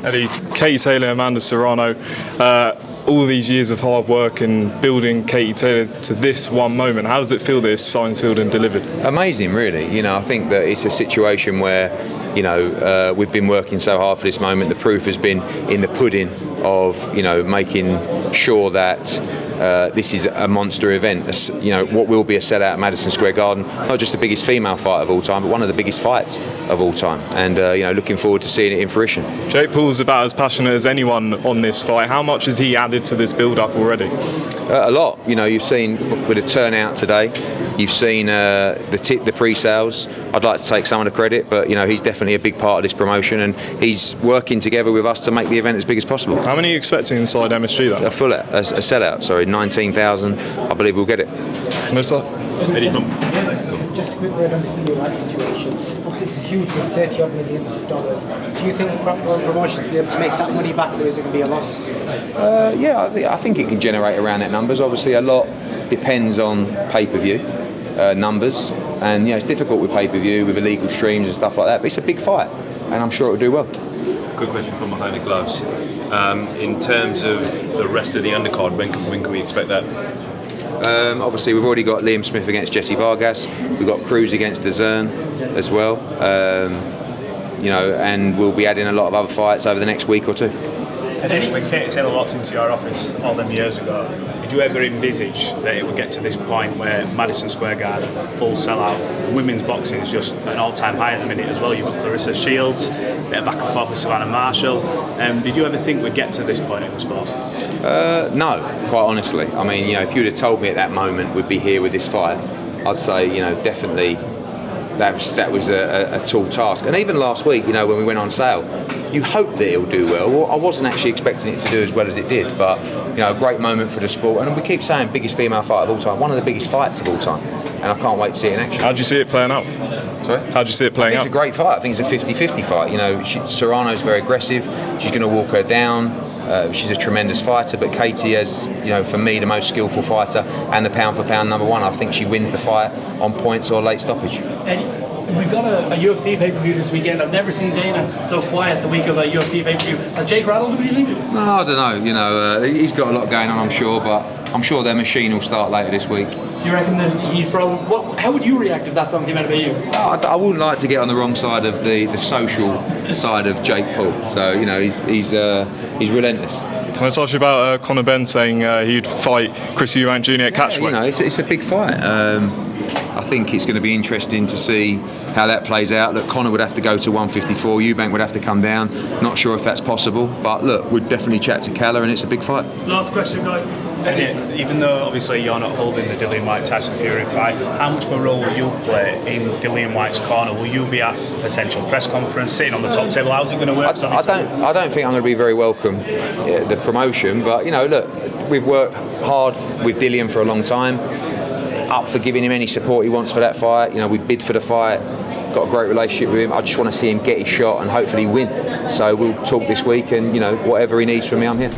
Eddie, Katie Taylor, Amanda Serrano, all these years of hard work and building Katie Taylor to this one moment. How does it feel that it's signed, sealed and delivered? Amazing, really. You know, I think that it's a situation where, you know, we've been working so hard for this moment. The proof has been in the pudding of, you know, making sure that this is a monster event. You know, what will be a sellout at Madison Square Garden. Not just the biggest female fight of all time, but one of the biggest fights of all time. And, you know, looking forward to seeing it in fruition. Jake Paul's about as passionate as anyone on this fight. How much has he added to this build-up already? A lot. You know, you've seen with the turnout today, you've seen the pre-sales. I'd like to take some of the credit, but, you know, he's definitely a big part of this promotion, and he's working together with us to make the event as big as possible. How many are you expecting inside MSG, though? A sellout, sorry, 19,000. I believe we'll get it. No, sir. Just a quick word on the Fury-Whyte situation. Obviously, it's a huge one, $30 million. Do you think promotion will be able to make that money back, or is it going to be a loss? Yeah, I think it can generate around that numbers. Obviously, a lot depends on pay-per-view numbers, and you know, it's difficult with pay-per-view, with illegal streams and stuff like that. But it's a big fight, and I'm sure it'll do well. Quick question from behind the gloves. In terms of the rest of the undercard, when can we expect that? Obviously, we've already got Liam Smith against Jesse Vargas. We've got Cruz against DAZN as well. You know, and we'll be adding a lot of other fights over the next week or two. And then when Katie Taylor walked into your office all them years ago, did you ever envisage that it would get to this point where Madison Square Garden, full sellout, women's boxing is just an all-time high at the minute as well? You've got Clarissa Shields, a bit of back and forth with Savannah Marshall. Did you ever think we'd get to this point in the sport? No, quite honestly. I mean, you know, if you'd have told me at that moment we'd be here with this fight, I'd say, you know, definitely that was a tall task. And even last week, you know, when we went on sale, you hope that it'll do well. I wasn't actually expecting it to do as well as it did, but, you know, a great moment for the sport. And we keep saying biggest female fight of all time, one of the biggest fights of all time. And I can't wait to see it in action. How do you see it playing out? Sorry? How do you see it playing out? It's a great fight. I think it's a 50-50 fight. You know, Serrano's very aggressive. She's going to walk her down. She's a tremendous fighter, but Katie is, you know, for me, the most skillful fighter and the pound-for-pound number one. I think she wins the fight on points or late stoppage. Eddie, we've got a UFC pay-per-view this weekend. I've never seen Dana so quiet the week of a UFC pay-per-view. Has Jake rattled him, do you think? No, I don't know. You know, he's got a lot going on, I'm sure, but I'm sure their machine will start later this week. You reckon that he's probably... How would you react if that song came out about you? I wouldn't like to get on the wrong side of the social side of Jake Paul. So, you know, he's relentless. Can I ask you about Conor Benn saying he'd fight Chris Eubank Jr. at catchweight? You know, it's a big fight. I think it's going to be interesting to see how that plays out. Look, Conor would have to go to 154, Eubank would have to come down. Not sure if that's possible, but look, we'd definitely chat to Keller, and it's a big fight. Last question, guys. And even though obviously you're not holding the Dillian Whyte Tyson Fury fight, how much of a role will you play in Dillian Whyte's corner? Will you be at a potential press conference, sitting on the top table? How's it going to work? I don't think I'm going to be very welcome the promotion, but you know, look, we've worked hard with Dillian for a long time. Up for giving him any support he wants for that fight. You know, we bid for the fight, got a great relationship with him. I just want to see him get his shot and hopefully win. So we'll talk this week, and you know, whatever he needs from me, I'm here.